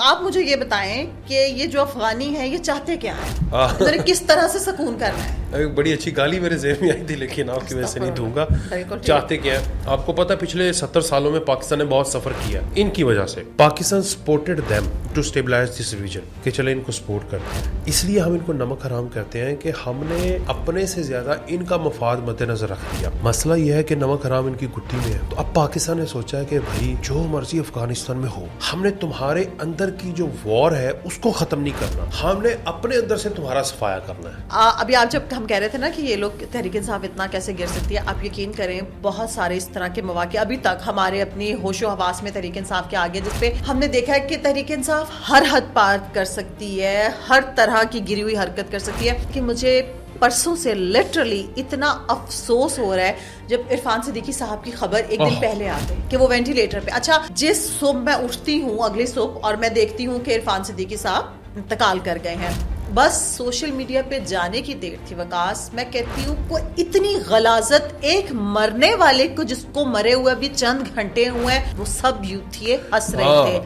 آپ مجھے یہ بتائیں کہ یہ جو افغانی ہے یہ چاہتے کیا ہیں, کس طرح سے سکون کرنا ہے؟ ایک بڑی اچھی گالی میرے ذہن میں آئی تھی لیکن آپ کی وجہ سے نہیں دوں گا. چاہتے کیا ہیں؟ آپ کو پتا پچھلے 70 سالوں میں پاکستان نے بہت سفر کیا ان کی وجہ سے. Pakistan supported them to stabilise this region کہ چلے ان کو سپورٹ کرتے ہیں. اس لیے ہم ان کو نمک حرام کرتے ہیں کہ ہم نے اپنے سے زیادہ ان کا مفاد مد نظر رکھ دیا. مسئلہ یہ ہے کہ نمک حرام ان کی گٹی میں ہے. تو اب پاکستان نے سوچا ہے کہ بھائی جو مرضی افغانستان میں ہو, ہم نے تمہارے اندر کی جو وار ہے اس کو ختم نہیں کرنا, ہم نے اپنے اندر سے تمہارا صفایا کرنا ہے. ابھی آپ جب ہم کہہ رہے تھے نا کہ یہ لوگ تحریک انصاف اتنا کیسے گر سکتی ہے, آپ یقین کریں بہت سارے اس طرح کے مواقع ابھی تک ہمارے اپنی ہوش و حواس میں تحریک انصاف کے آگے, جس پہ ہم نے دیکھا ہے کہ تحریک انصاف ہر حد پار کر سکتی ہے, ہر طرح کی گری ہوئی حرکت کر سکتی ہے. کہ مجھے پرسوں سے لٹرلی اتنا افسوس ہو رہا ہے جب عرفان صدیقی صاحب کی خبر ایک دن پہلے آ گئی کہ وہ وینٹیلیٹر پہ. اچھا, جس صبح میں اٹھتی ہوں اگلی صبح اور میں دیکھتی ہوں کہ عرفان صدیقی صاحب انتقال کر گئے ہیں, بس سوشل میڈیا پہ جانے کی دیر تھی وکاس. میں کہتی ہوں کوئی اتنی غلاظت ایک مرنے والے کو, جس کو مرے ہوئے ابھی چند گھنٹے ہوئے ہیں, وہ سب یوتھ تھے ہنس رہے تھے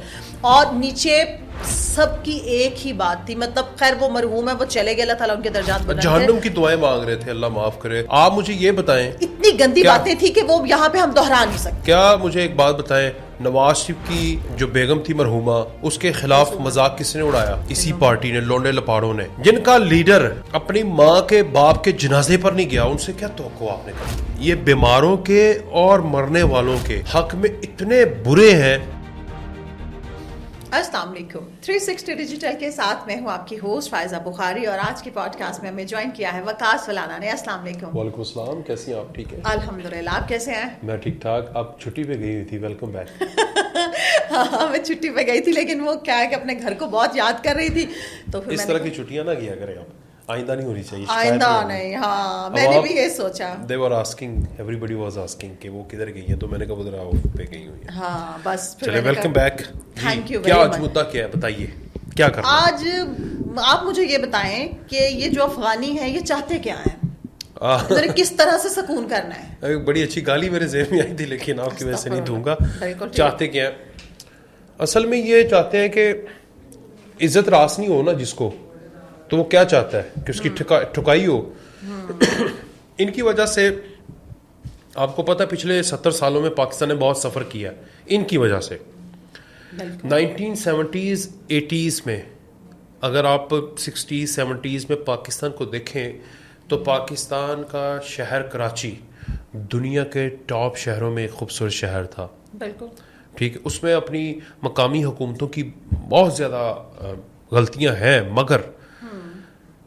اور نیچے سب کی ایک ہی بات تھی. مطلب خیر وہ مرحوم ہے, وہ چلے گئے, اللہ تعالیٰ ان کے درجات بلند کرے, جہنم کی دعائیں مانگ رہے تھے, اللہ معاف کرے. آپ مجھے یہ بتائیں, اتنی گندی باتیں تھی کہ وہ یہاں پہ ہم دہرا نہیں سکتے. کیا مجھے ایک بات بتائیں, نواز شریف کی جو بیگم تھی مرحومہ, اس کے خلاف مذاق کس نے اڑایا؟ اسی پارٹی نے, لونڈے لپاڑوں نے, جن کا لیڈر اپنی ماں کے باپ کے جنازے پر نہیں گیا. ان سے کیا توقع آپ نے کہا؟ یہ بیماروں کے اور مرنے والوں کے حق میں اتنے برے ہیں. السلام علیکم. 360 ڈیجیٹل کے ساتھ میں ہوں آپ کی ہوسٹ فائزہ بخاری, اور آج کی پوڈ کاسٹ میں ہمیں جوائن کیا ہے وقاص فلانا نے. السلام علیکم. وعلیکم السلام, کیسی ہیں آپ؟ ٹھیک ہے الحمدللہ, آپ کیسے ہیں؟ میں ٹھیک ٹھاک. آپ چھٹی پہ گئی ہوئی تھی, ویلکم بیک. ہاں میں چھٹی پہ گئی تھی, لیکن وہ کیا ہے کہ اپنے گھر کو بہت یاد کر رہی تھی, تو پھر اس طرح کی چھٹیاں نہ کیا کریں آپ, آئندہ نہیں ہونی چاہیے. آئندہ نہیں, ہاں میں نے بھی یہ سوچا. They were asking, everybody was asking کہ وہ کدھر گئی ہیں, تو میں نے کہا وہ ذرا آف پہ گئی ہوئی ہیں. ہاں بس چلے ویلکم بیک. Thank you. کیا آج مدعا کیا ہے بتائیے, کیا کرنا آج؟ آپ مجھے یہ بتائیں کہ یہ جو افغانی ہے یہ چاہتے کیا ہیں, کس طرح سے سکون کرنا ہے؟ ایک بڑی اچھی گالی میرے ذہن میں آئی تھی لیکن آپ کی وجہ سے نہیں دوں گا. چاہتے کیا ہیں؟ اصل میں یہ چاہتے ہیں کہ عزت راس نہیں ہو نا جس کو, تو وہ کیا چاہتا ہے کہ اس کی ٹھکائی ہو. ان کی وجہ سے آپ کو پتا پچھلے 70 سالوں میں پاکستان نے بہت سفر کیا ان کی وجہ سے. 1970s 80s میں اگر آپ 60s 70s میں پاکستان کو دیکھیں تو پاکستان کا شہر کراچی دنیا کے ٹاپ شہروں میں ایک خوبصورت شہر تھا. بالکل ٹھیک ہے, اس میں اپنی مقامی حکومتوں کی بہت زیادہ غلطیاں ہیں, مگر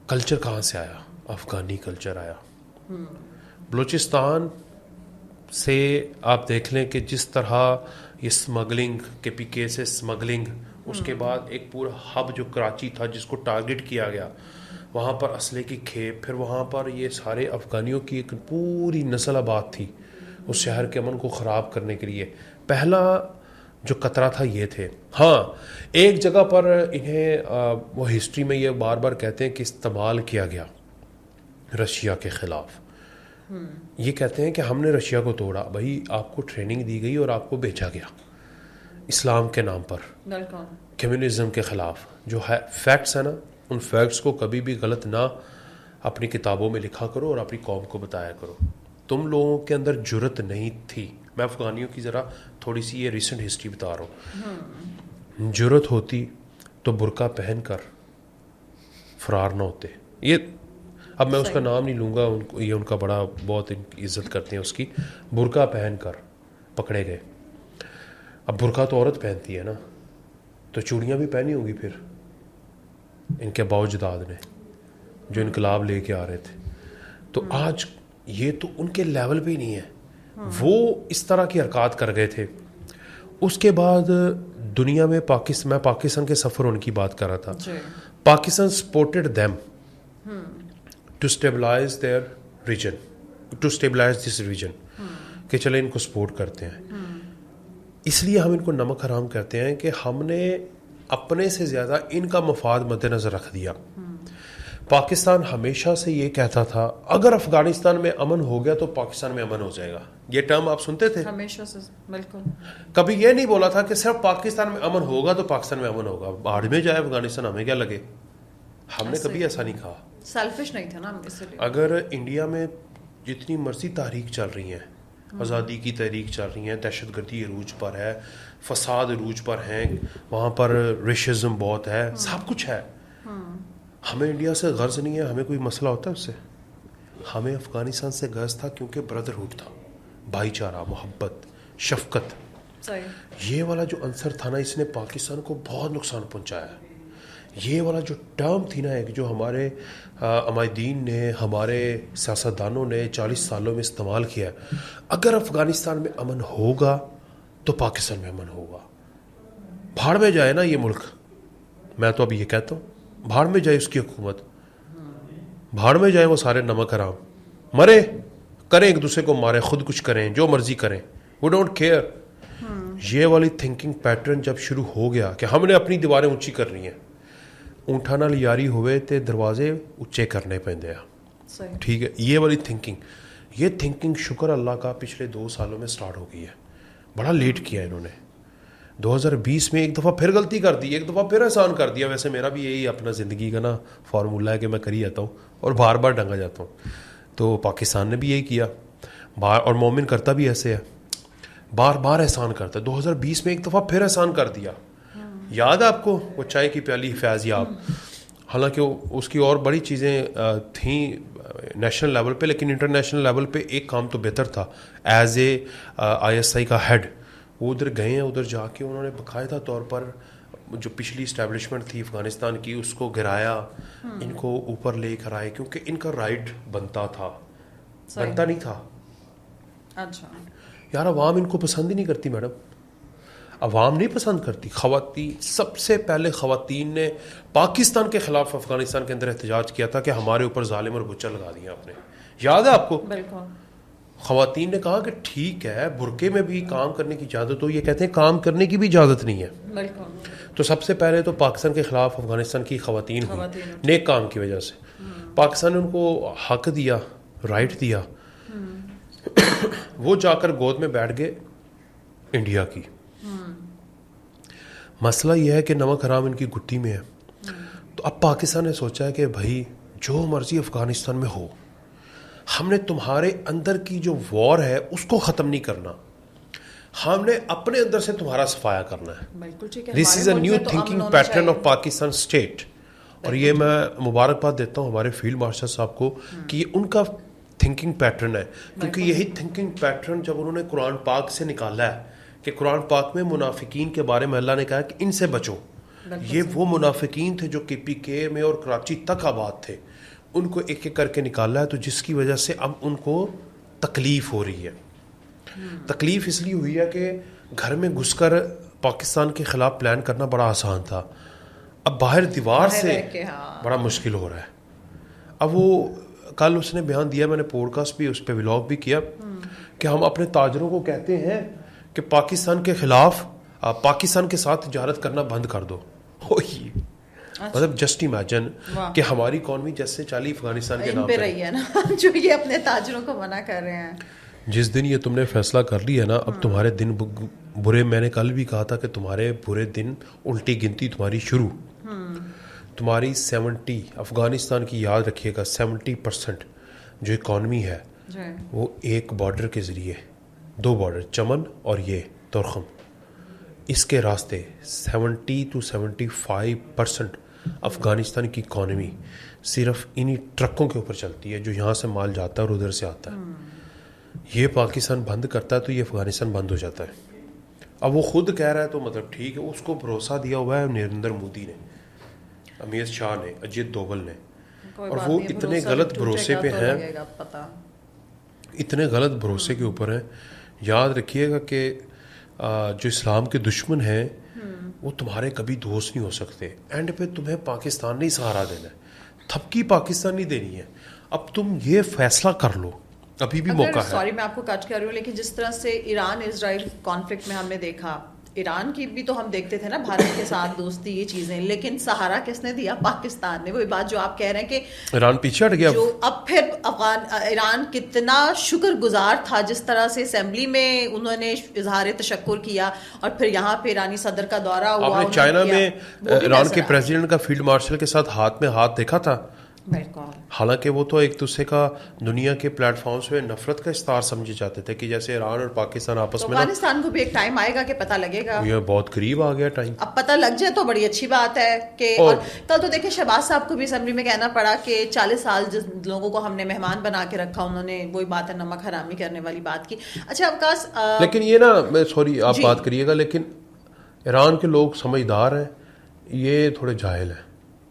کلچر کہاں سے آیا؟ افغانی کلچر آیا. بلوچستان سے آپ دیکھ لیں کہ جس طرح یہ اسمگلنگ کے پی کے سے اسمگلنگ, اس کے بعد ایک پورا ہب جو کراچی تھا جس کو ٹارگٹ کیا گیا, وہاں پر اسلحے کی کھیپ, پھر وہاں پر یہ سارے افغانیوں کی ایک پوری نسل آباد تھی اس شہر کے امن کو خراب کرنے کے لیے. پہلا جو قطرہ تھا یہ تھے. ہاں ایک جگہ پر انہیں وہ ہسٹری میں یہ بار بار کہتے ہیں کہ استعمال کیا گیا رشیا کے خلاف. یہ کہتے ہیں کہ ہم نے رشیا کو توڑا. بھائی آپ کو ٹریننگ دی گئی اور آپ کو بھیجا گیا اسلام کے نام پر, کمیونزم کے خلاف. جو ہے فیکٹس ہیں نا, ان فیکٹس کو کبھی بھی غلط نہ اپنی کتابوں میں لکھا کرو اور اپنی قوم کو بتایا کرو. تم لوگوں کے اندر جرت نہیں تھی. میں افغانیوں کی ذرا تھوڑی سی یہ ریسنٹ ہسٹری بتا رہا ہوں. جرت ہوتی تو برقع پہن کر فرار نہ ہوتے. یہ اب میں اس کا نام نہیں لوں گا, یہ ان کا بڑا بہت عزت کرتے ہیں اس کی. برقع پہن کر پکڑے گئے. اب برقع تو عورت پہنتی ہے نا, تو چوڑیاں بھی پہنی ہوں گی پھر ان کے باؤ جداد نے جو انقلاب لے کے آ رہے تھے. تو آج یہ تو ان کے لیول پہ ہی نہیں ہے, وہ اس طرح کی حرکات کر گئے تھے. اس کے بعد دنیا میں میں پاکستان کے سفر ان کی بات کر رہا تھا. Pakistan supported them to stabilise their region, to stabilise this region کہ چلے ان کو سپورٹ کرتے ہیں. اس لیے ہم ان کو نمک حرام کرتے ہیں کہ ہم نے اپنے سے زیادہ ان کا مفاد مد نظر رکھ دیا. پاکستان ہمیشہ سے یہ کہتا تھا اگر افغانستان میں امن ہو گیا تو پاکستان میں امن ہو جائے گا. یہ ٹرم آپ سنتے تھے ہمیشہ سے, بالکل. کبھی یہ نہیں بولا تھا کہ صرف پاکستان میں امن ہوگا تو پاکستان میں امن ہوگا. باہر میں جائے افغانستان ہمیں کیا لگے, ہم نے کبھی ایسا نہیں کہا. سیلفش نہیں تھا نا اس لیے. اگر انڈیا میں جتنی مرضی تحریک چل رہی ہیں, آزادی کی تحریک چل رہی ہیں, دہشت گردی عروج پر ہے, فساد عروج پر ہیں, وہاں پر ریشزم بہت ہے, سب کچھ ہے, ہمیں انڈیا سے غرض نہیں ہے. ہمیں کوئی مسئلہ ہوتا ہے اس سے؟ ہمیں افغانستان سے غرض تھا کیونکہ بردرہڈ تھا, بھائی چارہ, محبت, شفقت. صحیح. یہ والا جو عنصر تھا نا, اس نے پاکستان کو بہت نقصان پہنچایا ہے. یہ والا جو ٹرم تھی نا, ایک جو ہمارے عمائدین نے, ہمارے سیاستدانوں نے 40 سالوں میں استعمال کیا ہے, اگر افغانستان میں امن ہوگا تو پاکستان میں امن ہوگا. بھاڑ میں جائے نا یہ ملک, میں تو اب یہ کہتا ہوں, بھاڑ میں جائے اس کی حکومت, بھاڑ میں جائے وہ سارے نمک حرام, مرے کریں, ایک دوسرے کو ماریں, خود کچھ کریں, جو مرضی کریں, وی ڈونٹ کیئر. یہ والی تھنکنگ پیٹرن جب شروع ہو گیا کہ ہم نے اپنی دیواریں اونچی کرنی ہیں, اونٹھا نال یاری ہوئے تے دروازے اونچے کرنے پیندے ہیں. ٹھیک ہے, یہ والی تھنکنگ شکر اللہ کا پچھلے 2 سالوں میں سٹارٹ ہو گئی ہے. بڑا لیٹ کیا انہوں نے. 2020 میں ایک دفعہ پھر غلطی کر دی, ایک دفعہ پھر احسان کر دیا. ویسے میرا بھی یہی اپنا زندگی کا نا فارمولہ ہے کہ میں کری جاتا ہوں اور بار بار ڈنگا جاتا ہوں. تو پاکستان نے بھی یہی کیا, اور مومن کرتا بھی ایسے ہے, بار بار احسان کرتا ہے. 2020 میں ایک دفعہ پھر احسان کر دیا. یاد ہے آپ کو وہ چائے کی پیالی فیض یاب, حالانکہ اس کی اور بڑی چیزیں تھیں نیشنل لیول پہ, لیکن انٹرنیشنل لیول پہ ایک کام تو بہتر تھا. ایز اے ISI کا ہیڈ وہ ادھر گئے ہیں, ادھر جا کے انہوں نے باقاعدہ طور پر جو پچھلی اسٹیبلشمنٹ تھی افغانستان کی اس کو گرایا, ان کو اوپر لے کر آئے, کیونکہ ان کا رائٹ بنتا تھا, بنتا نہیں تھا. اچھا یار عوام ان کو پسند ہی نہیں کرتی میڈم, عوام نہیں پسند کرتی. خواتین, سب سے پہلے خواتین نے پاکستان کے خلاف افغانستان کے اندر احتجاج کیا تھا کہ ہمارے اوپر ظالم اور بچہ لگا دیا آپ نے. یاد ہے آپ کو؟ بالکل. خواتین نے کہا کہ ٹھیک ہے برقعے میں بھی کام کرنے کی اجازت ہو, یہ کہتے ہیں کام کرنے کی بھی اجازت نہیں ہے. بالکل. تو سب سے پہلے تو پاکستان کے خلاف افغانستان کی خواتین ہوئی نیک کام کی وجہ سے. پاکستان نے ان کو حق دیا, رائٹ دیا, وہ جا کر گود میں بیٹھ گئے انڈیا کی. مسئلہ یہ ہے کہ نمک حرام ان کی گٹی میں ہے. تو اب پاکستان نے سوچا ہے کہ بھائی جو مرضی افغانستان میں ہو, ہم نے تمہارے اندر کی جو وار ہے اس کو ختم نہیں کرنا, ہم نے اپنے اندر سے تمہارا صفایا کرنا ہے. بالکل ٹھیک ہے. This is a new thinking pattern of Pakistan state. اور یہ میں مبارکباد دیتا ہوں ہمارے فیلڈ مارشل صاحب کو کہ یہ ان کا تھنکنگ پیٹرن ہے, کیونکہ یہی تھنکنگ پیٹرن جب انہوں نے قرآن پاک سے نکالا ہے کہ قرآن پاک میں منافقین کے بارے میں اللہ نے کہا کہ ان سے بچو. یہ وہ منافقین تھے جو KPK میں اور کراچی تک آباد تھے, ان کو ایک ایک کر کے نکالا ہے. تو جس کی وجہ سے اب ان کو تکلیف ہو رہی ہے. تکلیف اس لیے ہوئی ہے کہ گھر میں گھس کر پاکستان کے خلاف پلان کرنا بڑا آسان تھا, اب باہر دیوار سے بڑا مشکل ہو رہا ہے. اب وہ کل اس نے بیان دیا, میں نے پوڈ کاسٹ بھی اس پہ ولاگ بھی کیا, کہ ہم اپنے تاجروں کو کہتے ہیں کہ پاکستان کے خلاف پاکستان کے ساتھ تجارت کرنا بند کر دو. مطلب جسٹ امیجن کہ ہماری اکانومی جیسے چلی افغانستان کے نام پہ رہی ہے نا, جو یہ اپنے تاجروں کو منع کر رہے ہیں. جس دن یہ تم نے فیصلہ کر لیا نا, اب تمہارے دن برے, میں نے کل بھی کہا تھا کہ تمہارے برے دن الٹی گنتی تمہاری شروع. تمہاری 70 افغانستان کی یاد رکھیے گا 70% جو اکانومی ہے وہ ایک بارڈر کے ذریعے, 2 بارڈر چمن اور یہ تورخم, اس کے راستے 70 to 75% افغانستان کی اکانومی صرف انہی ٹرکوں کے اوپر چلتی ہے جو یہاں سے مال جاتا ہے اور ادھر سے آتا ہے. یہ پاکستان بند کرتا ہے تو یہ افغانستان بند ہو جاتا ہے. اب وہ خود کہہ رہا ہے تو مطلب ٹھیک ہے, اس کو بھروسہ دیا ہوا ہے نریندر مودی نے, امیت شاہ نے, اجیت دوول نے, اور وہ اتنے غلط بھروسے پہ ہیں, اتنے غلط بھروسے کے اوپر ہیں. یاد رکھیے گا کہ جو اسلام کے دشمن ہیں وہ تمہارے کبھی دوست نہیں ہو سکتے. اینڈ پہ تمہیں پاکستان نہیں سہارا دینا ہے, تھپکی پاکستان نہیں دینی ہے. اب تم یہ فیصلہ کر لو, ابھی بھی موقع ہے. سوری میں آپ کو کٹ کر رہی ہوں, لیکن جس طرح سے ایران اسرائیل کانفلکٹ میں ہم نے دیکھا ایران کی بھی تو ہم دیکھتے تھے نا، بھارت کے ساتھ دوستی، یہ چیزیں، لیکن سہارا کس نے دیا؟ پاکستان نے. وہی بات جو آپ کہہ رہے ہیں کہ ایران پیچھے ہٹ گیا. جو اب پھر ایران کتنا شکر گزار تھا جس طرح سے اسمبلی میں انہوں نے اظہار تشکر کیا، اور پھر یہاں پہ ایرانی صدر کا دورہ ہوا. آپ نے چائنا میں ایران کے پریزیڈنٹ کا فیلڈ مارشل کے ساتھ ہاتھ میں ہاتھ دیکھا تھا؟ حالانکہ وہ تو ایک دوسرے کا دنیا کے پلیٹ فارمز پہ نفرت کا استعار سمجھے جاتے تھے کہ جیسے ایران اور پاکستان آپس میں. افغانستان کو بھی ایک ٹائم آئے گا کہ پتہ لگے گا. یہ بہت قریب آ گیا ٹائم. اب پتہ لگ جائے تو بڑی اچھی بات ہے کہ. اور کل تو دیکھیں شہباز صاحب کو بھی اسمبلی میں کہنا پڑا کہ 40 سال جس لوگوں کو ہم نے مہمان بنا کے رکھا، انہوں نے وہی بات ہے نمک حرامی کرنے والی بات کی. اچھا اوقاس، لیکن یہ نا سوری آپ بات کریے گا، لیکن ایران کے لوگ سمجھدار ہیں، یہ تھوڑے جاہل ہیں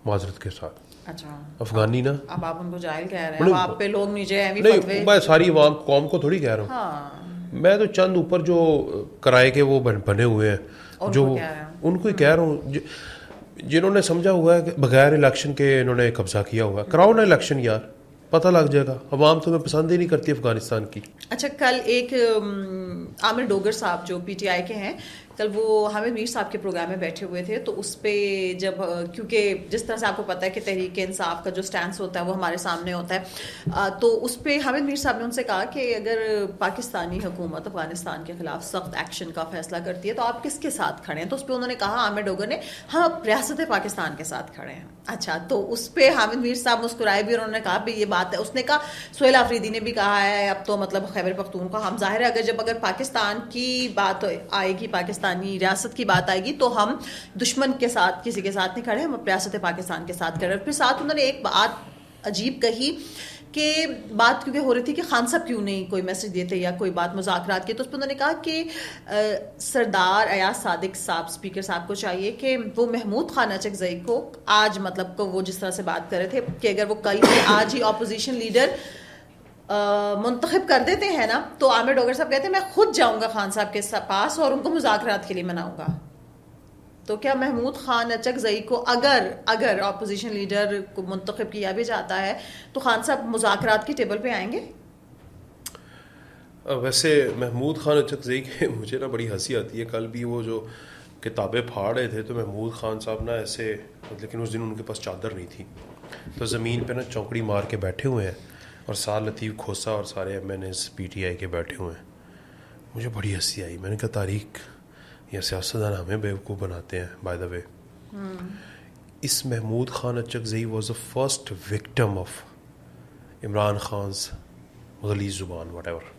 معذرت کے ساتھ. اچھا افغانی نا، اب آپ ان کو جاہل کہہ رہے ہیں، آپ پہ لوگ نیچے ہیں. نہیں میں ساری عوام قوم کو تھوڑی کہہ رہا ہوں، میں تو چند اوپر جو کرائے کے وہ بنے ہوئے ہیں جو ان کو ہی کہہ رہا ہوں، جنہوں نے سمجھا ہوا ہے کہ بغیر الیکشن کے انہوں نے قبضہ کیا ہوا ہے. کراؤ نا الیکشن یار، پتہ لگ جائے گا. عوام تمہیں پسند ہی نہیں کرتی افغانستان کی. اچھا کل ایک عامر ڈوگر صاحب جو پی ٹی آئی کے ہیں، کل وہ حامد میر صاحب کے پروگرام میں بیٹھے ہوئے تھے، تو اس پہ جب کیونکہ جس طرح سے آپ کو پتہ ہے کہ تحریک انصاف کا جو سٹینس ہوتا ہے وہ ہمارے سامنے ہوتا ہے، تو اس پہ حامد میر صاحب نے ان سے کہا کہ اگر پاکستانی حکومت افغانستان کے خلاف سخت ایکشن کا فیصلہ کرتی ہے تو آپ کس کے ساتھ کھڑے ہیں؟ تو اس پہ انہوں نے کہا عامر ڈوگر نے، ہم ریاست پاکستان کے ساتھ کھڑے ہیں. اچھا تو اس پہ حامد میر صاحب مسکرائے بھی اور انہوں نے کہا بھی یہ بات ہے. اس نے کہا سہیل آفریدی نے بھی کہا ہے اب تو مطلب خیبر پختونخوا، ہم ظاہر ہے اگر پاکستان کی بات آئے گی، پاکستانی ریاست کی بات آئے گی تو ہم دشمن کے ساتھ کسی کے ساتھ نہیں کھڑے، ہم ریاست پاکستان کے ساتھ کھڑے. پھر ساتھ انہوں نے ایک بات عجیب کہی کہ بات کیونکہ ہو رہی تھی کہ خان صاحب کیوں نہیں کوئی میسج دیتے یا کوئی بات مذاکرات کی، تو اس پہ انہوں نے کہا کہ سردار ایاز صادق صاحب اسپیکر صاحب کو چاہیے کہ وہ محمود خان اچکزئی کو آج مطلب کو وہ جس طرح سے بات کر رہے تھے کہ اگر وہ کل سے آج ہی اپوزیشن لیڈر منتخب کر دیتے ہیں نا، تو عامر ڈوگر صاحب کہتے ہیں میں خود جاؤں گا خان صاحب کے پاس اور ان کو مذاکرات کے لیے مناؤں گا. تو کیا محمود خان اچکزئی کو اگر اپوزیشن لیڈر کو منتخب کیا بھی جاتا ہے تو خان صاحب مذاکرات کی ٹیبل پہ آئیں گے؟ ویسے محمود خان اچکزئی کے مجھے نا بڑی ہنسی آتی ہے. کل بھی وہ جو کتابیں پھاڑ رہے تھے تو محمود خان صاحب نا ایسے، لیکن اس دن ان کے پاس چادر نہیں تھی، تو زمین پہ نا چونکڑی مار کے بیٹھے ہوئے ہیں، اور سار لطیف کھوسا اور سارے M N As P T I کے بیٹھے ہوئے ہیں. مجھے بڑی ہنسی آئی. میں نے کہا تاریخ یا سیاستدان ہمیں بیوقوف بناتے ہیں. بائی دا وے اس Mahmood Khan Achakzai was the first victim of Imran Khan's غلیظ زبان وٹ ایور.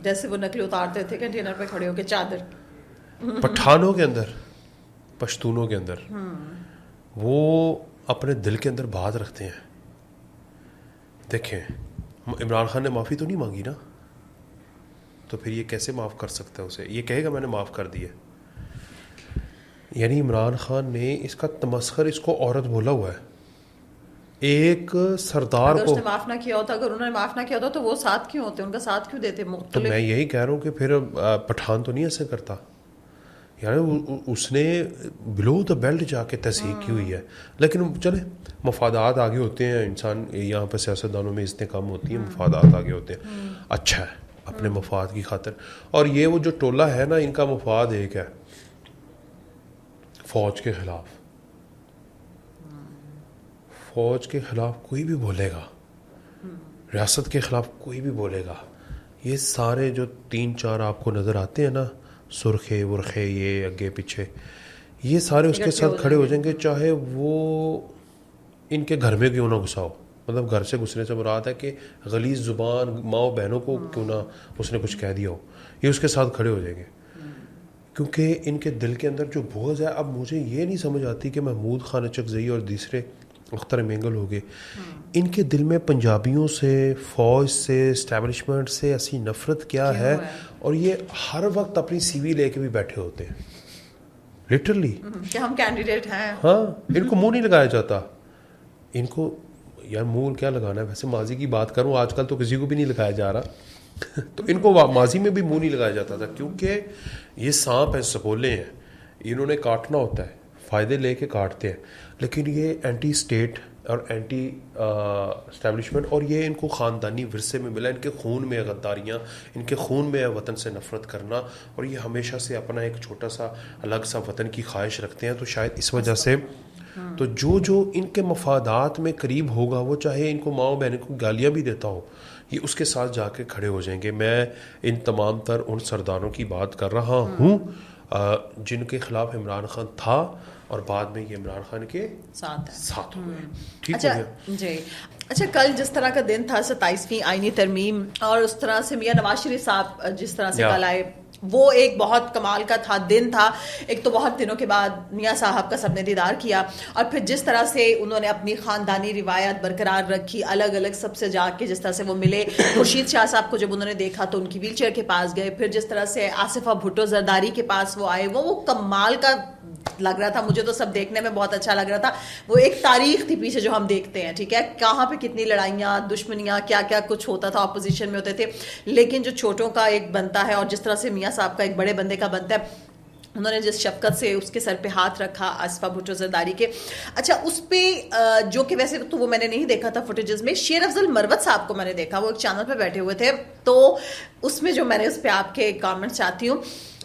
جیسے وہ نقل اتارتے تھے کنٹینر پہ کھڑے ہو کے چادر پٹھانوں کے اندر، پشتونوں کے اندر وہ اپنے دل کے اندر بات رکھتے ہیں. دیکھیں عمران خان نے معافی تو نہیں مانگی نا، تو پھر یہ کیسے معاف کر سکتا ہے اسے؟ یہ کہے گا میں نے معاف کر دیا. یعنی عمران خان نے اس کا تمسخر اس کو عورت بولا ہوا ہے. ایک سردار کو اگر اس نے معاف نہ کیا ہوتا، اگر انہوں نے معاف نہ کیا ہوتا تو وہ ساتھ کیوں ہوتے، ان کا ساتھ کیوں دیتے؟ تو میں یہی کہہ رہا ہوں کہ پھر پٹھان تو نہیں ایسے کرتا. یعنی اس نے بلو دا بیلٹ جا کے تصحیح کی ہوئی ہے. لیکن چلے مفادات آگے ہوتے ہیں، انسان یہاں پہ سیاستدانوں میں اتنے کم ہوتی ہیں، مفادات آگے ہوتے ہیں. اچھا ہے اپنے مفاد کی خاطر. اور یہ وہ جو ٹولہ ہے نا، ان کا مفاد ایک ہے، فوج کے خلاف. فوج کے خلاف کوئی بھی بولے گا، ریاست کے خلاف کوئی بھی بولے گا، یہ سارے جو 3-4 آپ کو نظر آتے ہیں نا، سرخے ورخے یہ اگے پیچھے، یہ سارے اس کے ساتھ کھڑے ہو جائیں گے، چاہے وہ ان کے گھر میں کیوں نہ گھسا ہو. مطلب گھر سے گھسنے سے مراد ہے کہ غلیظ زبان ماؤں بہنوں کو کیوں نہ اس نے کچھ کہہ دیا ہو، یہ اس کے ساتھ کھڑے ہو جائیں گے. کیونکہ ان کے دل کے اندر جو بغض ہے. اب مجھے یہ نہیں سمجھ آتی کہ محمود خان اچکزئی اور دوسرے اختر مینگل ہو گئے، ان کے دل میں پنجابیوں سے، فوج سے، اسٹیبلشمنٹ سے ایسی نفرت کیا ہے. اور یہ ہر وقت اپنی سی وی لے کے بھی بیٹھے ہوتے ہیں لٹرلی کہ ہم کینڈیڈیٹ ہیں. ہاں ان کو منہ نہیں لگایا جاتا. ان کو یار منہ کیا لگانا ہے؟ ویسے ماضی کی بات کروں، آج کل تو کسی کو بھی نہیں لگایا جا رہا تو ان کو ماضی میں بھی منہ نہیں لگایا جاتا تھا، کیونکہ یہ سانپ ہیں، سپولے ہیں، انہوں نے کاٹنا ہوتا ہے، فائدے لے کے کاٹتے ہیں. لیکن یہ اینٹی اسٹیٹ اور اینٹی اسٹیبلشمنٹ، اور یہ ان کو خاندانی ورثے میں ملا، ان کے خون میں غداریاں، ان کے خون میں وطن سے نفرت کرنا، اور یہ ہمیشہ سے اپنا ایک چھوٹا سا الگ سا وطن کی خواہش رکھتے ہیں. تو شاید اس وجہ سے تو جو ان کے مفادات میں قریب ہوگا، وہ چاہے ان کو ماؤں بہنوں کو گالیاں بھی دیتا ہو، یہ اس کے ساتھ جا کے کھڑے ہو جائیں گے. میں ان تمام تر ان سرداروں کی بات کر رہا ہوں جن کے خلاف عمران خان تھا اور بعد میں یہ عمران خان کے ساتھ ہو گئے. ٹھیک اچھا ہے جی. اچھا کل جس طرح کا دن تھا 27ویں آئینی ترمیم، اور اس طرح سے میاں نواز شریف صاحب جس طرح سے کل آئے، وہ ایک بہت کمال کا تھا دن تھا. ایک تو بہت دنوں کے بعد میاں صاحب کا سب نے دیدار کیا، اور پھر جس طرح سے انہوں نے اپنی خاندانی روایت برقرار رکھی، الگ الگ سب سے جا کے جس طرح سے وہ ملے. خورشید شاہ صاحب کو جب انہوں نے دیکھا تو ان کی ویل چیئر کے پاس گئے، پھر جس طرح سے آصفہ بھٹو زرداری کے پاس وہ آئے، وہ کمال کا لگ رہا تھا. مجھے تو سب دیکھنے میں بہت اچھا لگ رہا تھا. وہ ایک تاریخ تھی پیچھے جو ہم دیکھتے ہیں، ٹھیک ہے، کہاں پہ کتنی لڑائیاں، دشمنیاں، کیا کیا کچھ ہوتا تھا، اپوزیشن میں ہوتے تھے، لیکن جو چھوٹوں کا ایک بنتا ہے اور جس طرح سے میاں صاحب کا ایک بڑے بندے کا بنتا ہے، انہوں نے جس شفقت سے اس کے سر پہ ہاتھ رکھا آصفہ بھٹو زرداری کے. اچھا اس پہ جو کہ ویسے تو وہ میں نے نہیں دیکھا تھا فوٹیجز میں، شیر افضل مروت صاحب کو میں نے دیکھا، وہ ایک چینل پہ بیٹھے ہوئے تھے، تو اس میں جو میں نے اس پہ آپ کے کامنٹس چاہتی ہوں،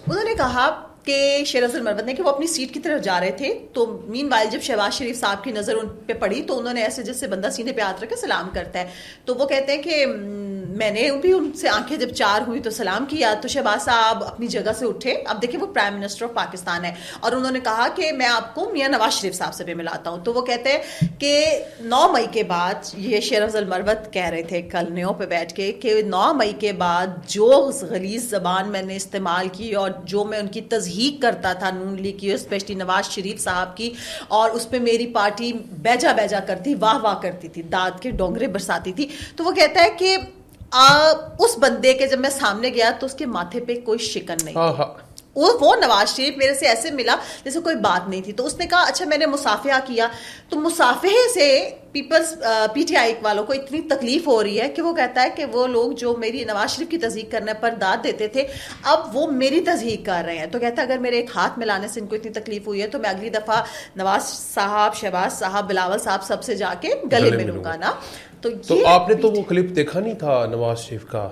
انہوں نے کہا کہ شیر افضل مروت نے کہ وہ اپنی سیٹ کی طرف جا رہے تھے، تو مین وائل جب شہباز شریف صاحب کی نظر ان پہ پڑی تو انہوں نے ایسے جس سے بندہ سینے پہ ہاتھ رکھ کے سلام کرتا ہے، تو وہ کہتے ہیں کہ میں نے بھی ان سے آنکھیں جب چار ہوئی تو سلام کیا، تو شہباز صاحب اپنی جگہ سے اٹھے. اب دیکھیں وہ پرائم منسٹر آف پاکستان ہے، اور انہوں نے کہا کہ میں آپ کو میاں نواز شریف صاحب سے بھی ملاتا ہوں. تو وہ کہتے ہیں کہ 9 مئی کے بعد، یہ شیر افضل مروت کہہ رہے تھے کل نیو پہ بیٹھ کے، کہ 9 مئی کے بعد جو غلیظ زبان میں نے استعمال کی اور جو میں ان کی تضحیق کرتا تھا نون لیگ کی، اسپیشلی نواز شریف صاحب کی، اور اس پہ میری پارٹی بیجا بیجا کرتی، واہ واہ کرتی تھی، داد کے ڈونگرے برساتی تھی. تو وہ کہتا ہے کہ اس بندے کے جب میں سامنے گیا تو اس کے ماتھے پہ کوئی شکن نہیں تھی. وہ نواز شریف میرے سے ایسے ملا جیسے کوئی بات نہیں تھی. تو اس نے کہا اچھا میں نے مصافحہ کیا، تو مصافحے سے پیپلز پی ٹی آئی والوں کو اتنی تکلیف ہو رہی ہے کہ وہ کہتا ہے کہ وہ لوگ جو میری نواز شریف کی تضحیق کرنے پر داد دیتے تھے اب وہ میری تضحیق کر رہے ہیں. تو کہتا ہے اگر میرے ایک ہاتھ ملانے سے ان کو اتنی تکلیف ہوئی ہے تو میں اگلی دفعہ نواز صاحب، شہباز صاحب، بلاول صاحب سب سے جا کے گلے ملوں گا نا. تو آپ نے تو وہ کلپ دیکھا نہیں تھا نواز شریف کا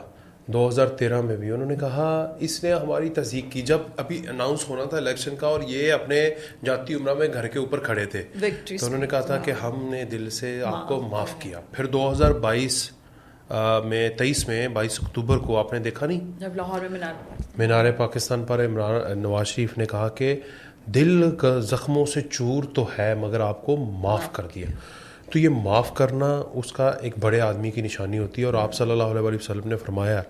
2013 میں بھی انہوں نے کہا اس نے ہماری تصدیق کی، جب ابھی اناؤنس ہونا تھا الیکشن کا اور یہ اپنے جاتی عمرہ میں گھر کے اوپر کھڑے تھے، تو انہوں نے کہا تھا کہ ہم نے دل سے آپ کو معاف کیا. پھر 2022 میں 22 اکتوبر کو آپ نے دیکھا نہیں، جب لاہور میں مینار پاکستان پر نواز شریف نے کہا کہ دل کا زخموں سے چور تو ہے مگر آپ کو معاف کر دیا. تو یہ معاف کرنا اس کا ایک بڑے آدمی کی نشانی ہوتی ہے، اور آپ صلی اللہ علیہ وسلم نے فرمایا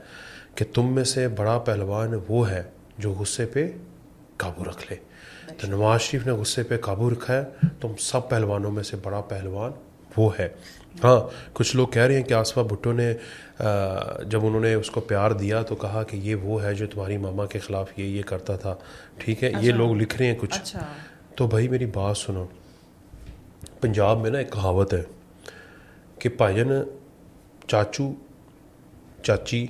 کہ تم میں سے بڑا پہلوان وہ ہے جو غصے پہ قابو رکھ لے. تو نواز شریف نے غصے پہ قابو رکھا ہے. تم سب پہلوانوں میں سے بڑا پہلوان وہ ہے. ہاں کچھ لوگ کہہ رہے ہیں کہ آصفہ بھٹو نے جب انہوں نے اس کو پیار دیا تو کہا کہ یہ وہ ہے جو تمہاری ماما کے خلاف یہ کرتا تھا. ٹھیک ہے، یہ لوگ لکھ رہے ہیں کچھ. تو بھائی میری بات سنو، پنجاب میں نا ایک کہاوت ہے کہ بھائی چاچو چاچی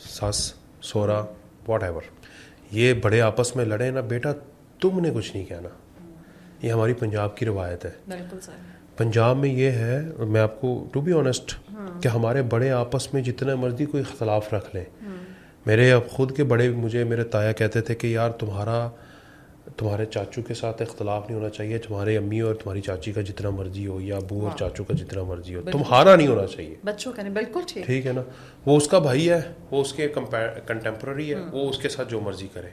ساس سورا واٹ ایور یہ بڑے آپس میں لڑے نا بیٹا تم نے کچھ نہیں کہنا. یہ ہماری پنجاب کی روایت ہے. بالکل صحیح. پنجاب میں یہ ہے، میں آپ کو ٹو بی آنیسٹ کہ ہمارے بڑے آپس میں جتنا مرضی کوئی اختلاف رکھ لیں، میرے اب خود کے بڑے مجھے میرے تایا کہتے تھے کہ یار تمہارے چاچو کے ساتھ اختلاف نہیں ہونا چاہیے، تمہارے امی اور تمہاری چاچی کا جتنا مرضی ہو یا ابو اور چاچو کا جتنا مرضی ہو، تمہارا نہیں ہونا چاہیے. بچوں کا نہیں. بالکل ٹھیک ہے نا. وہ اس کا بھائی ہے، وہ اس کے کنٹمپرری ہے، وہ اس کے ساتھ جو مرضی کرے.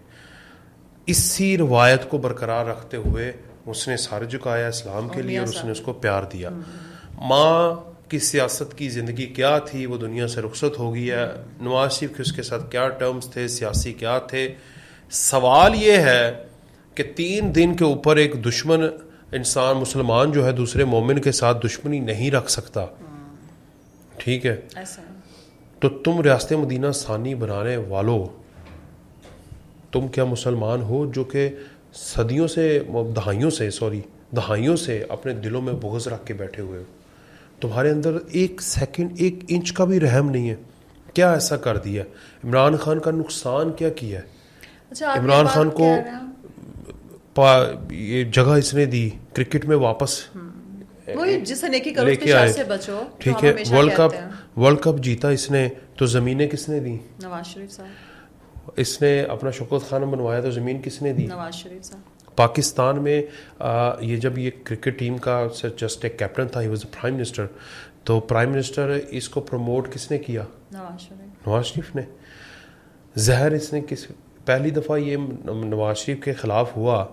اسی روایت کو برقرار رکھتے ہوئے اس نے سر جھکایا اسلام کے لیے اور اس نے اس کو پیار دیا. ماں کی سیاست کی زندگی کیا تھی وہ دنیا سے رخصت ہو گئی ہے. نواز شریف کے اس کے ساتھ کیا ٹرمز تھے، سیاسی کیا تھے. سوال یہ ہے کہ 3 دن کے اوپر ایک دشمن انسان مسلمان جو ہے دوسرے مومن کے ساتھ دشمنی نہیں رکھ سکتا. ٹھیک ہے، تو تم ریاست مدینہ ثانی بنانے والوں، تم کیا مسلمان ہو جو کہ صدیوں سے دہائیوں سے اپنے دلوں میں بغض رکھ کے بیٹھے ہوئے ہو؟ تمہارے اندر ایک سیکنڈ 1 انچ کا بھی رحم نہیں ہے. کیا ایسا کر دیا؟ عمران خان کا نقصان کیا ہے؟ عمران خان کو یہ جگہ اس نے دی کرکٹ میں واپس وہی جسے نیکی کرو اس کے لیکے شر آئے. سے بچو. ٹھیک ہے, ورلڈ کپ جیتا اس نے تو زمینیں کس نے دی؟ نواز شریف صاحب. اس نے اپنا شوکت خانہ بنوایا تو زمین کس نے دی؟ نواز شریف صاحب. پاکستان میں یہ جب یہ کرکٹ ٹیم کا جسٹ ایک کیپٹن تھا, he was a prime minister, تو پرائم منسٹر اس کو پروموٹ کس نے کیا؟ نواز شریف نے. زہر اس نے پہلی دفعہ یہ نواز شریف کے خلاف ہوا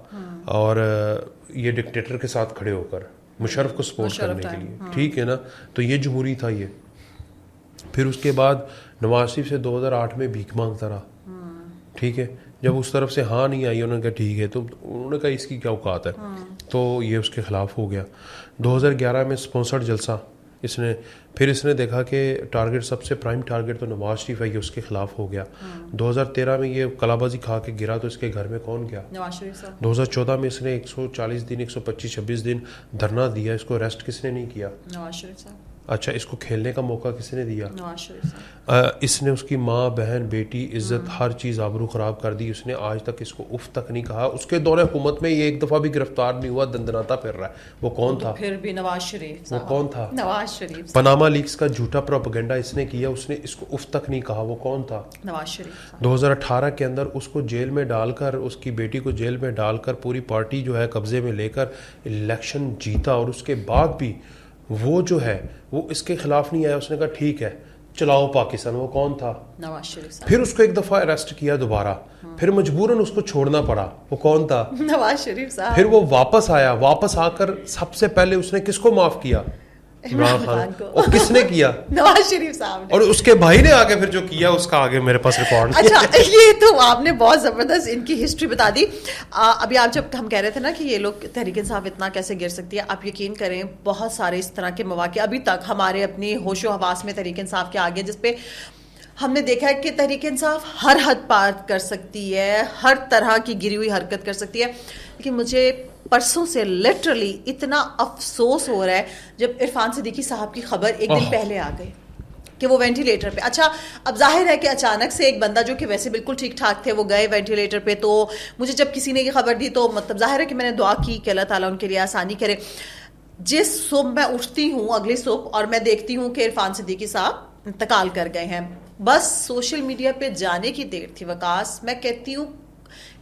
اور یہ ڈکٹیٹر کے ساتھ کھڑے ہو کر مشرف کو سپورٹ کرنے کے لیے, ٹھیک ہے نا, تو یہ جمہوری تھا یہ. پھر اس کے بعد نواز شریف سے 2008 میں بھیک مانگتا رہا, ٹھیک ہے. جب اس طرف سے ہاں نہیں آئی, انہوں نے کہا ٹھیک ہے, تو انہوں نے کہا اس کی کیا اوقات ہے, تو یہ اس کے خلاف ہو گیا. 2011 میں اسپانسرڈ جلسہ اس نے, پھر اس نے دیکھا کہ ٹارگٹ سب سے پرائم ٹارگٹ تو نواز شریف ہے, یہ اس کے خلاف ہو گیا. 2013 میں یہ کلا بازی کھا کے گرا تو اس کے گھر میں کون گیا؟ نواز شریف صاحب. 2014 میں اس نے 140 دن 125-26 دن دھرنا دیا, اس کو اریسٹ کس نے نہیں کیا؟ نواز شریف صاحب. اچھا, اس کو کھیلنے کا موقع کس نے دیا؟ نواز شریف صاحب. اس نے اس کی ماں بہن بیٹی عزت ہر چیز آبرو خراب کر دی. اس نے آج تک اس کو اف تک نہیں کہا. اس کے دور حکومت میں یہ ایک دفعہ بھی گرفتار نہیں ہوا, دندناتا پھر رہا ہے. وہ کون تھا؟ پھر بھی نواز شریف. وہ کون تھا؟ نواز شریف. پاناما لیکس کا جھوٹا پروپیگنڈا اس نے کیا, اس نے اس کو اف تک نہیں کہا. وہ کون تھا؟ نواز شریف. 2018 کے اندر اس کو جیل میں ڈال کر, اس کی بیٹی کو جیل میں ڈال کر پوری پارٹی جو ہے قبضے میں لے کر الیکشن جیتا, اور اس کے بعد بھی وہ جو ہے وہ اس کے خلاف نہیں آیا. اس نے کہا ٹھیک ہے چلاؤ پاکستان. وہ کون تھا؟ نواز شریف. پھر اس کو ایک دفعہ اریسٹ کیا دوبارہ, پھر مجبوراً اس کو چھوڑنا پڑا. وہ کون تھا؟ نواز شریف صاحب. پھر وہ واپس آیا, واپس آ کر سب سے پہلے اس نے کس کو معاف کیا؟ عمران خان کو. اور کس نے کیا؟ نواز شریف صاحب. اور اس کے بھائی نے آگے پھر جو کیا اس کا آگے میرے پاس ریکارڈ. اچھا, یہ تو آپ نے بہت زبردست ان کی ہسٹری بتا دی. ابھی آپ جب ہم کہہ رہے تھے نا کہ یہ لوگ تحریک انصاف اتنا کیسے گر سکتی ہے, آپ یقین کریں بہت سارے اس طرح کے مواقع ابھی تک ہمارے اپنی ہوش و حواس میں تحریک انصاف کے آگے, جس پہ ہم نے دیکھا ہے کہ تحریک انصاف ہر حد پار کر سکتی ہے, ہر طرح کی گری ہوئی حرکت کر سکتی ہے. لیکن مجھے پرسوں سے لٹرلی اتنا افسوس ہو رہا ہے جب عرفان صدیقی صاحب کی خبر ایک دن پہلے آ گئی کہ وہ وینٹیلیٹر پہ. اچھا, اب ظاہر ہے کہ اچانک سے ایک بندہ جو کہ ویسے بالکل ٹھیک ٹھاک تھے وہ گئے وینٹیلیٹر پہ, تو مجھے جب کسی نے یہ خبر دی تو مطلب ظاہر ہے کہ میں نے دعا کی کہ اللہ تعالیٰ ان کے لیے آسانی کرے. جس صبح میں اٹھتی ہوں اگلی صبح اور میں دیکھتی ہوں کہ عرفان صدیقی صاحب انتقال کر گئے ہیں, بس سوشل میڈیا پہ جانے کی دیر تھی وکاس. میں کہتی ہوں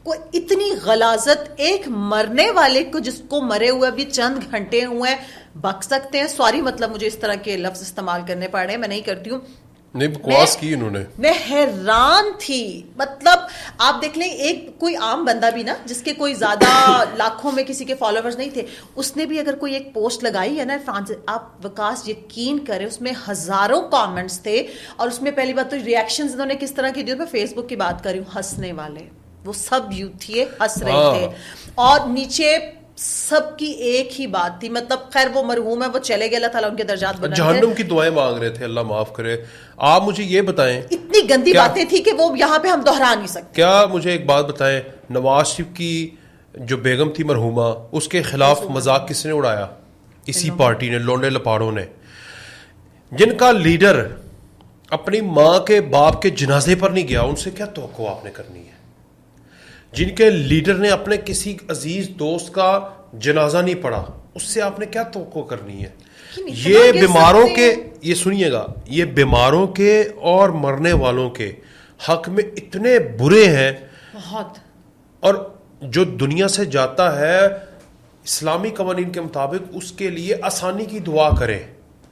کوئی اتنی غلاظت ایک مرنے والے کو, جس کو مرے ہوئے ابھی چند گھنٹے ہوئے ہیں, بک سکتے ہیں. سوری, مطلب مجھے اس طرح کے لفظ استعمال کرنے پڑ رہے ہیں, میں نہیں کرتی ہوں. نہیں بکواس کی انہوں نے. میں حیران تھی. مطلب آپ دیکھ لیں, ایک کوئی عام بندہ بھی نا, جس کے کوئی زیادہ لاکھوں میں کسی کے فالوورز نہیں تھے, اس نے بھی اگر کوئی ایک پوسٹ لگائی ہے نا فرانس, آپ وکاس یقین کریں اس میں ہزاروں کامنٹس تھے, اور اس میں پہلی بات تو ریئیکشنز انہوں نے کس طرح کی دی. میں فیس بک کی بات کر رہی ہوں, ہنسنے والے وہ سب یوتھ تھے, ہنس رہے تھے, اور نیچے سب کی ایک ہی بات تھی. مطلب خیر وہ مرحوم ہے, وہ چلے گئے, اللہ تعالیٰ ان کے درجات بلند کرے. جہنم کی دعائیں مانگ رہے تھے, اللہ معاف کرے. آپ مجھے یہ بتائیں, اتنی گندی باتیں تھی کہ وہ یہاں پہ ہم دہرا نہیں سکتے. کیا مجھے ایک بات بتائیں, نواز شریف کی جو بیگم تھی مرحومہ, اس کے خلاف مذاق کس نے اڑایا؟ اسی پارٹی نے, لونڈے لپاڑوں نے, جن کا لیڈر اپنی ماں کے باپ کے جنازے پر نہیں گیا. ان سے کیا توقع آپ نے کرنی ہے؟ جن کے لیڈر نے اپنے کسی عزیز دوست کا جنازہ نہیں پڑھا, اس سے آپ نے کیا توقع کرنی ہے؟ یہ بیماروں کے, یہ سنیے گا, یہ بیماروں کے اور مرنے والوں کے حق میں اتنے برے ہیں بہت. اور جو دنیا سے جاتا ہے اسلامی قوانین کے مطابق اس کے لیے آسانی کی دعا کرے,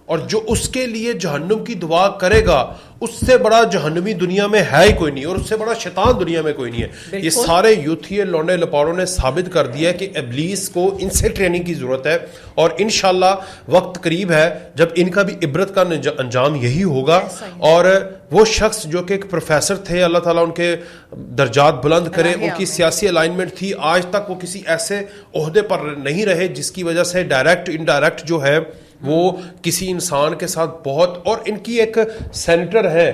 اور جو اس کے لیے جہنم کی دعا کرے گا اس سے بڑا جہنمی دنیا میں ہے ہی کوئی نہیں, اور اس سے بڑا شیطان دنیا میں کوئی نہیں ہے. یہ سارے یوتھی لونڈے لپاڑوں نے ثابت کر دیا کہ ابلیس کو ان سے ٹریننگ کی ضرورت ہے, اور انشاءاللہ وقت قریب ہے جب ان کا بھی عبرت کا انجام یہی ہوگا. اور وہ شخص جو کہ ایک پروفیسر تھے, اللہ تعالیٰ ان کے درجات بلند کرے, ان کی سیاسی الائنمنٹ تھی, آج تک وہ کسی ایسے عہدے پر نہیں رہے جس کی وجہ سے ڈائریکٹ انڈائریکٹ جو ہے وہ کسی انسان کے ساتھ بہت. اور ان کی ایک سینیٹر ہے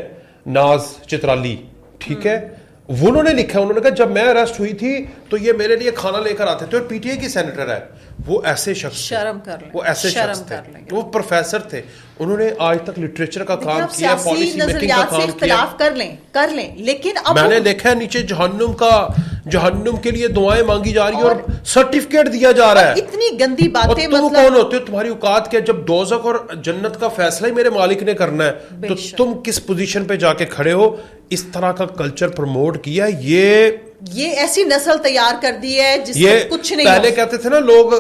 ناز چترالی, ٹھیک ہے, انہوں نے لکھا, انہوں نے کہا جب میں اریسٹ ہوئی تھی تو یہ میرے لیے کھانا لے کر آتے تھے, اور پی ٹی آئی کی سینیٹر ہے. وہ ایسے شخص, شرم کر لیں, وہ ایسے شخص تھے, وہ پروفیسر تھے, انہوں نے آج تک لٹریچر کا کام کیا, پالیسی میکنگ کا کام کیا. کر لیں, لیکن اب میں نے دیکھا ہے نیچے جہنم کا جہنم کے لیے دعائیں مانگی جا رہی ہیں اور سرٹیفکیٹ دیا جا رہا ہے. اتنی گندی باتیں. تم کون ہوتے ہو؟ تمہاری اوقات کیا؟ جب دوزخ اور جنت کا فیصلہ ہی میرے مالک نے کرنا ہے تو تم کس پوزیشن پہ جا کے کھڑے ہو؟ اس طرح کا کلچر پروموٹ کیا. یہ ایسی نسل تیار کر دی ہے جس سے کچھ نہیں. پہلے کہتے تھے نا لوگ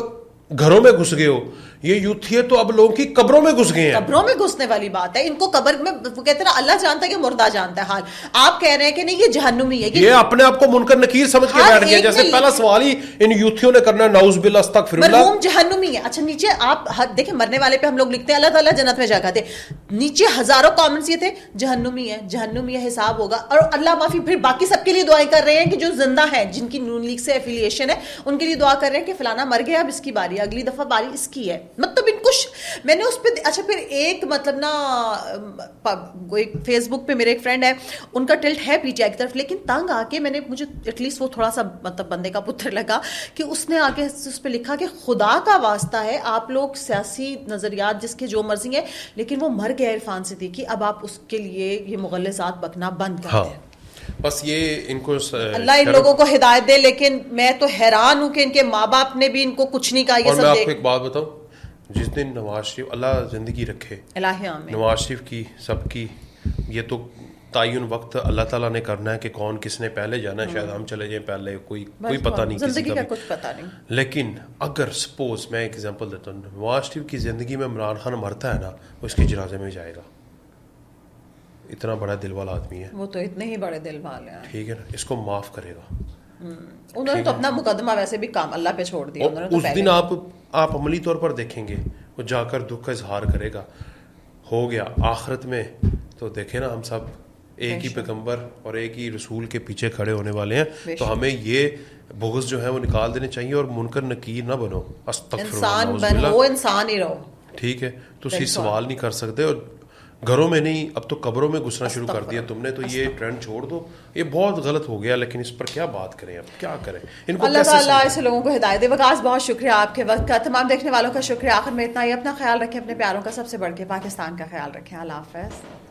گھروں میں گھس گئے ہو، یہ یوتھی ہے تو اب لوگوں کی قبروں میں گھس گئے ہیں. قبروں میں گھسنے والی بات ہے. ان کو قبر میں وہ کہتے ہیں اللہ جانتا ہے کہ مردہ جانتا ہے حال. آپ کہہ رہے ہیں کہ نہیں یہ جہنمی ہے. یہ اپنے آپ کو منکر نکیر سمجھ کے بیٹھ گئے. جیسے پہلا سوال ہی ان یوتھیوں نے کرنا نعوذ باللہ استغفر اللہ. مرحوم جہنمی ہے. اچھا نیچے آپ دیکھیں مرنے والے پہ ہم لوگ لکھتے ہیں اللہ تعالیٰ جنت میں جا کہتے ہیں. نیچے ہزاروں کامنٹس یہ تھے جہنمی ہے جہنمی ہے حساب ہوگا. اور اللہ معافی پھر باقی سب کے لیے دعائیں کر رہے ہیں کہ جو زندہ ہیں جن کی نون لیگ سے ایفیلیشن ہے ان کے لیے دعا کر رہے ہیں کہ فلانا مر گیا اب اس کی باری اگلی دفعہ باری اس کی ہے. مطلب ان کو میں نے اس پہ اچھا پھر ایک مطلب نا ایک فیس بک پہ میرے ایک فرینڈ ہے ان کا ٹلٹ ہے پی ٹی آئی کی طرف لیکن تنگ آ کے میں نے مجھے ایٹ لیسٹ وہ تھوڑا سا مطلب بندے کا پتر لگا کہ اس نے آ کے اس پہ لکھا کہ خدا کا واسطہ ہے آپ لوگ سیاسی نظریات جس کے جو مرضی ہیں لیکن وہ مر گیا عرفان صدیقی اب آپ اس کے لیے یہ مغلظات بکنا بند کر دیں. بس یہ ان کو اللہ ان لوگوں کو ہدایت دے. لیکن میں تو حیران ہوں کہ ان کے ماں باپ نے بھی ان کو کچھ نہیں کہا. یہ سب میں آپ کو ایک بات بتاؤں جس دن نواز شریف اللہ زندگی رکھے نواز شریف کی سب کی یہ تو تعین وقت اللہ تعالیٰ نے کرنا ہے کہ کون کس نے پہلے جانا ہے. شاید ہم چلے جائیں پہلے کوئی پتہ نہیں زندگی کا کچھ پتہ نہیں. لیکن اگر سپوز میں ایک ایگزامپل دیتا ہوں نواز شریف کی زندگی میں عمران خان مرتا ہے نا وہ اس کے جنازے میں جائے گا. اتنا بڑا دل والا آدمی ہے وہ تو اتنے ہی بڑے دل والے ہیں. ٹھیک ہے نا اس کو معاف کرے گا. انہوں نے تو اپنا مقدمہ ویسے بھی کام اللہ پہ چھوڑ دیا. اس دن آپ عملی طور پر دیکھیں گے وہ جا کر دکھ کا اظہار کرے گا. ہو گیا آخرت میں تو دیکھیں نا ہم سب ایک ہی پیغمبر اور ایک ہی رسول کے پیچھے کھڑے ہونے والے ہیں. تو ہمیں یہ بغض جو ہے وہ نکال دینے چاہیے اور منکر نکیر نہ بنو. انسان بنو انسان ہی رہو. ٹھیک ہے تو اسی سوال نہیں کر سکتے اور گھروں میں نہیں اب تو قبروں میں گھسنا شروع کر دیا تم نے. تو یہ ٹرینڈ چھوڑ دو. یہ بہت غلط ہو گیا لیکن اس پر کیا بات کریں اب کیا کریں. ان کو اللہ تعالیٰ ایسے لوگوں کو ہدایت دے. وقاص بہت شکریہ آپ کے وقت کا. تمام دیکھنے والوں کا شکریہ. آخر میں اتنا ہی. اپنا خیال رکھیں اپنے پیاروں کا سب سے بڑھ کے پاکستان کا خیال رکھیں. اللہ حافظ.